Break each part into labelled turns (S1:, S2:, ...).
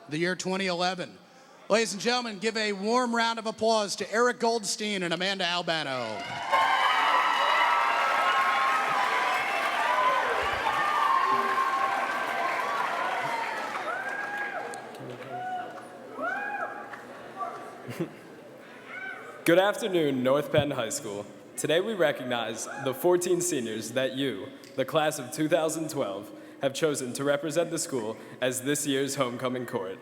S1: the year 2011. Ladies and gentlemen, give a warm round of applause to Eric Goldstein and Amanda Albano.
S2: Good afternoon, North Penn High School. Today we recognize the 14 seniors that you, the class of 2012, have chosen to represent the school as this year's homecoming court.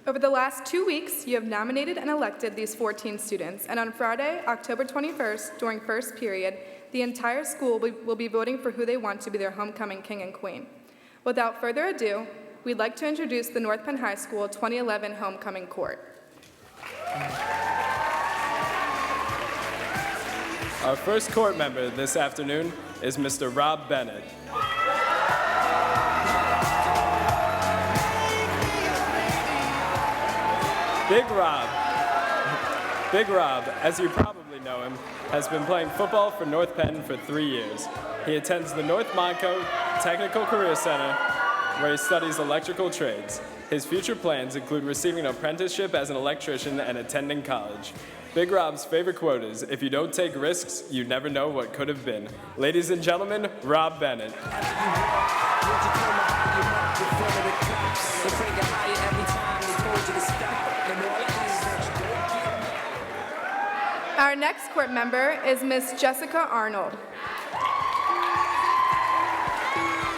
S3: Over the last 2 weeks, you have nominated and elected these 14 students, and on Friday, October 21st, during first period, the entire school will be voting for who they want to be their homecoming king and queen. Without further ado, we'd like to introduce the North Penn High School 2011 homecoming court.
S2: Our first court member this afternoon is Mr. Rob Bennett. Big Rob, as you probably know him, has been playing football for North Penn for 3 years. He attends the North Monco Technical Career Center, where he studies electrical trades. His future plans include receiving an apprenticeship as an electrician and attending college. Big Rob's favorite quote is, "If you don't take risks, you never know what could have been." Ladies and gentlemen, Rob Bennett.
S3: Our next court member is Miss Jessica Arnold.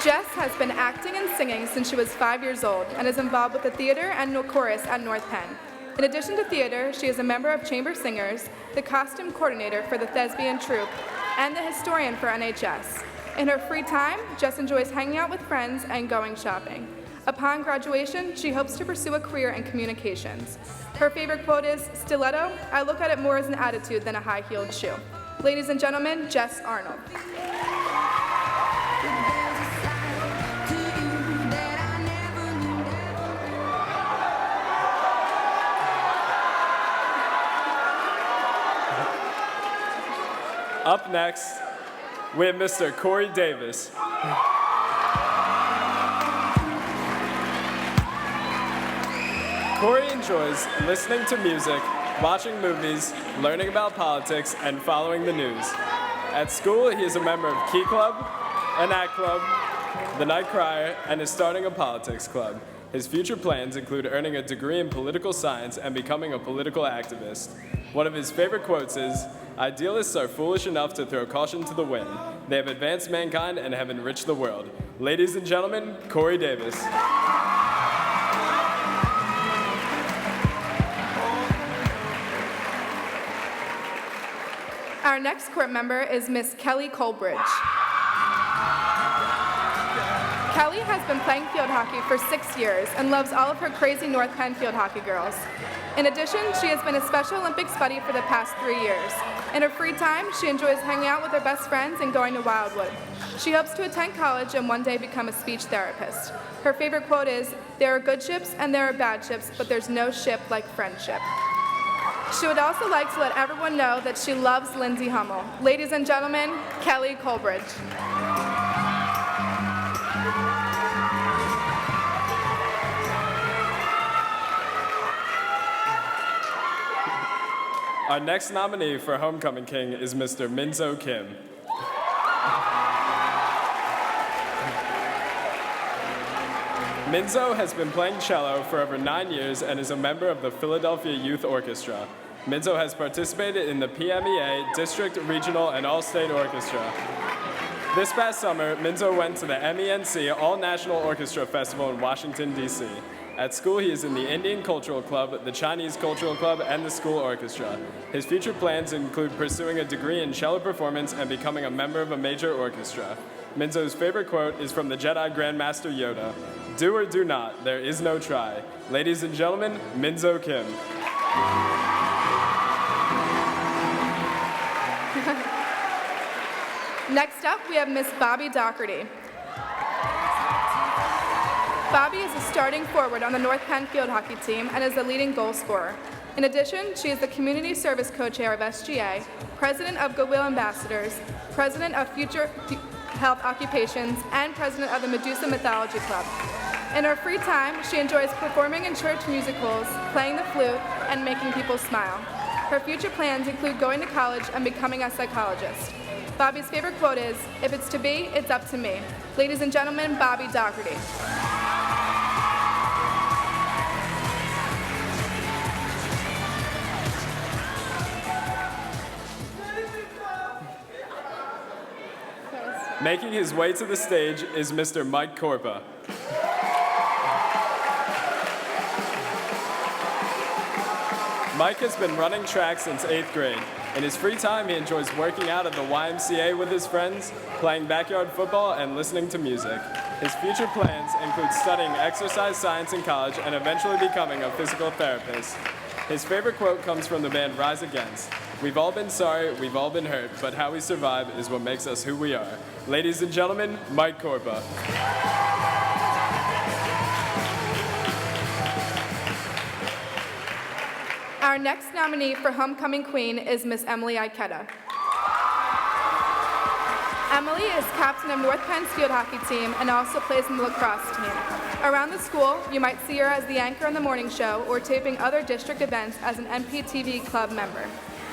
S3: Jess has been acting and singing since she was 5 years old and is involved with the theater and chorus at North Penn. In addition to theater, she is a member of Chamber Singers, the costume coordinator for the Thespian Troupe, and the historian for NHS. In her free time, Jess enjoys hanging out with friends and going shopping. Upon graduation, she hopes to pursue a career in communications. Her favorite quote is, "Stiletto, I look at it more as an attitude than a high-heeled shoe." Ladies and gentlemen, Jess Arnold.
S2: Up next, we have Mr. Corey Davis. Corey enjoys listening to music, watching movies, learning about politics, and following the news. At school, he is a member of Key Club, an Act Club, the Night Crier, and is starting a politics club. His future plans include earning a degree in political science and becoming a political activist. One of his favorite quotes is, "Idealists are foolish enough to throw caution to the wind. They have advanced mankind and have enriched the world." Ladies and gentlemen, Corey Davis.
S3: Our next court member is Miss Kelly Colbridge. Kelly has been playing field hockey for 6 years and loves all of her crazy North Penn field hockey girls. In addition, she has been a Special Olympics buddy for the past 3 years. In her free time, she enjoys hanging out with her best friends and going to Wildwood. She hopes to attend college and one day become a speech therapist. Her favorite quote is, "There are good ships and there are bad ships, but there's no ship like friendship." She would also like to let everyone know that she loves Lindsay Hummel. Ladies and gentlemen, Kelly Colbridge.
S2: Our next nominee for Homecoming King is Mr. Minzo Kim. Minzo has been playing cello for over 9 years and is a member of the Philadelphia Youth Orchestra. Minzo has participated in the PMEA, District, Regional, and All-State Orchestra. This past summer, Minzo went to the MENC All-National Orchestra Festival in Washington, D.C. At school, he is in the Indian Cultural Club, the Chinese Cultural Club, and the school orchestra. His future plans include pursuing a degree in cello performance and becoming a member of a major orchestra. Minzo's favorite quote is from the Jedi Grandmaster Yoda, "Do or do not, there is no try." Ladies and gentlemen, Minzo Kim.
S3: Next up, we have Miss Bobby Doherty. Bobby is a starting forward on the North Penn field hockey team and is the leading goal scorer. In addition, she is the Community Service Co-Chair of SGA, President of Goodwill Ambassadors, President of Future Health Occupations, and President of the Medusa Mythology Club. In her free time, she enjoys performing in church musicals, playing the flute, and making people smile. Her future plans include going to college and becoming a psychologist. Bobby's favorite quote is, "If it's to be, it's up to me." Ladies and gentlemen, Bobby Dougherty.
S2: Making his way to the stage is Mr. Mike Corpa. Mike has been running track since 8th grade. In his free time, he enjoys working out at the YMCA with his friends, playing backyard football, and listening to music. His future plans include studying exercise science in college and eventually becoming a physical therapist. His favorite quote comes from the band Rise Against. "We've all been sorry, we've all been hurt, but how we survive is what makes us who we are." Ladies and gentlemen, Mike Corpa.
S3: Our next nominee for Homecoming Queen is Miss Emily Ikeda. Emily is captain of North Penn's field hockey team and also plays in the lacrosse team. Around the school, you might see her as the anchor on the morning show or taping other district events as an NPTV club member.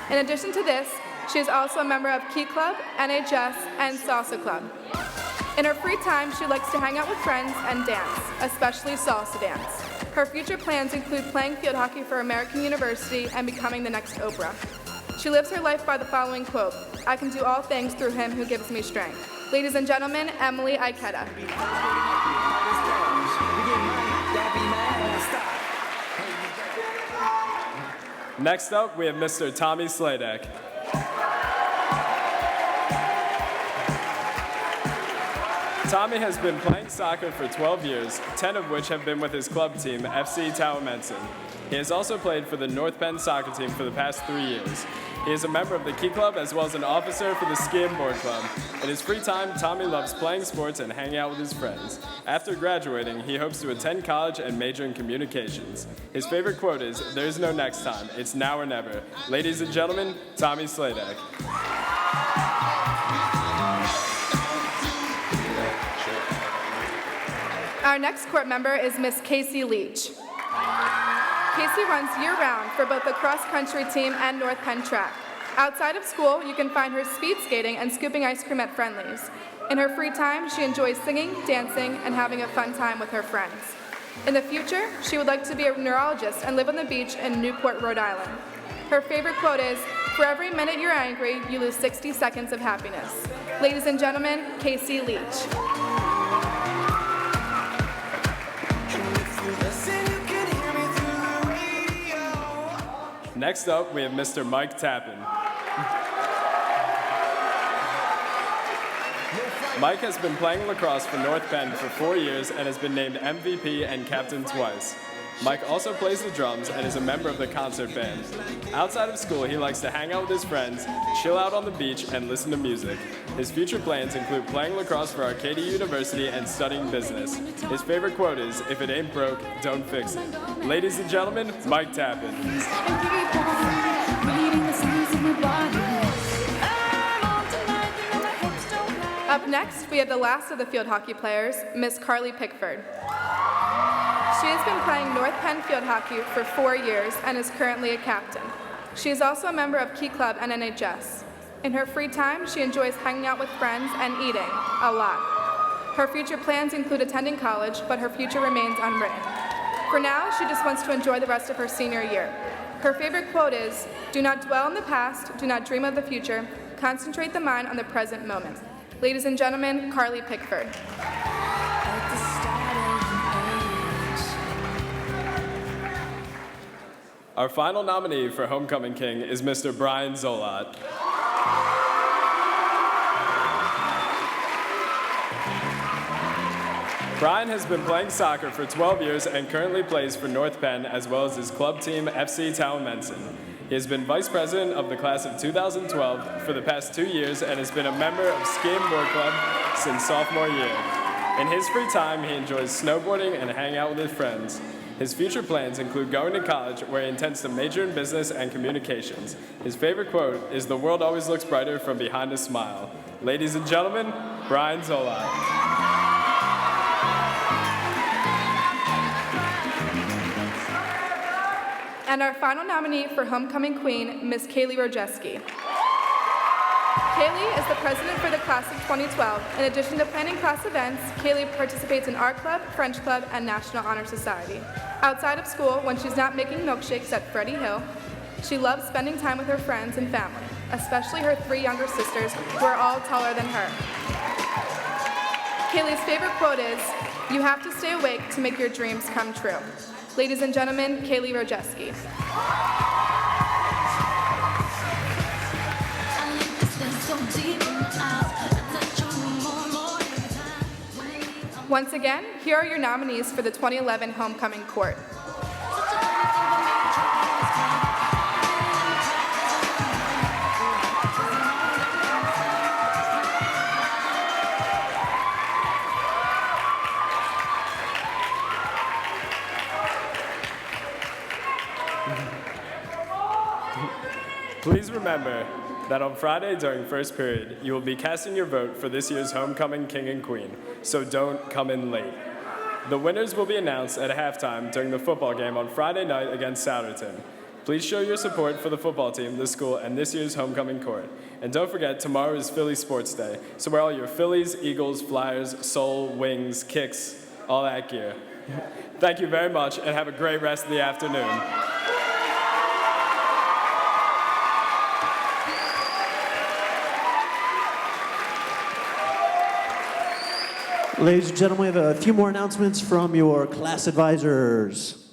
S3: In addition to this, she is also a member of Key Club, NHS, and Salsa Club. In her free time, she likes to hang out with friends and dance, especially salsa dance. Her future plans include playing field hockey for American University and becoming the next Oprah. She lives her life by the following quote, "I can do all things through him who gives me strength." Ladies and gentlemen, Emily Ikeda.
S2: Next up, we have Mr. Tommy Sladek. Tommy has been playing soccer for 12 years, 10 of which have been with his club team, FC Towamencin. He has also played for the North Penn soccer team for the past 3 years. He is a member of the Key Club as well as an officer for the Ski and Board Club. In his free time, Tommy loves playing sports and hanging out with his friends. After graduating, he hopes to attend college and major in communications. His favorite quote is, "There's no next time, it's now or never." Ladies and gentlemen, Tommy Sladek.
S3: Our next court member is Miss Casey Leach. Casey runs year-round for both the cross-country team and North Penn track. Outside of school, you can find her speed skating and scooping ice cream at Friendly's. In her free time, she enjoys singing, dancing, and having a fun time with her friends. In the future, she would like to be a neurologist and live on the beach in Newport, Rhode Island. Her favorite quote is, "For every minute you're angry, you lose 60 seconds of happiness." Ladies and gentlemen, Casey Leach.
S2: Next up, we have Mr. Mike Tappan. Mike has been playing lacrosse for North Penn for 4 years and has been named MVP and captain twice. Mike also plays the drums and is a member of the concert band. Outside of school, he likes to hang out with his friends, chill out on the beach, and listen to music. His future plans include playing lacrosse for Arcadia University and studying business. His favorite quote is, "If it ain't broke, don't fix it." Ladies and gentlemen, Mike Tappan.
S3: Up next, we have the last of the field hockey players, Miss Carly Pickford. She has been playing North Penn field hockey for 4 years and is currently a captain. She is also a member of Key Club and NHS. In her free time, she enjoys hanging out with friends and eating, a lot. Her future plans include attending college, but her future remains unwritten. For now, she just wants to enjoy the rest of her senior year. Her favorite quote is, "Do not dwell on the past, do not dream of the future, concentrate the mind on the present moment." Ladies and gentlemen, Carly Pickford.
S2: Our final nominee for Homecoming King is Mr. Brian Zolat. Brian has been playing soccer for 12 years and currently plays for North Penn as well as his club team, FC Towamencin. He has been vice president of the class of 2012 for the past 2 years and has been a member of Ski and Board Club since sophomore year. In his free time, he enjoys snowboarding and hanging out with his friends. His future plans include going to college, where he intends to major in business and communications. His favorite quote is, "The world always looks brighter from behind a smile." Ladies and gentlemen, Brian Zola.
S3: And our final nominee for Homecoming Queen, Miss Kaylee Rojeski. Kaylee is the president for the class of 2012. In addition to planning class events, Kaylee participates in Art Club, French Club, and National Honor Society. Outside of school, when she's not making milkshakes at Freddie Hill, she loves spending time with her friends and family, especially her 3 younger sisters, who are all taller than her. Kaylee's favorite quote is, "You have to stay awake to make your dreams come true." Ladies and gentlemen, Kaylee Rojeski. Once again, here are your nominees for the 2011 Homecoming Court.
S2: Please remember that on Friday during first period, you will be casting your vote for this year's Homecoming King and Queen, so don't come in late. The winners will be announced at halftime during the football game on Friday night against Souderton. Please show your support for the football team, the school, and this year's Homecoming Court. And don't forget, tomorrow is Philly Sports Day, so wear all your Phillies, Eagles, Flyers, Soul, Wings, Kicks, all that gear. Thank you very much, and have a great rest of the afternoon.
S4: Ladies and gentlemen, we have a few more announcements from your class advisors.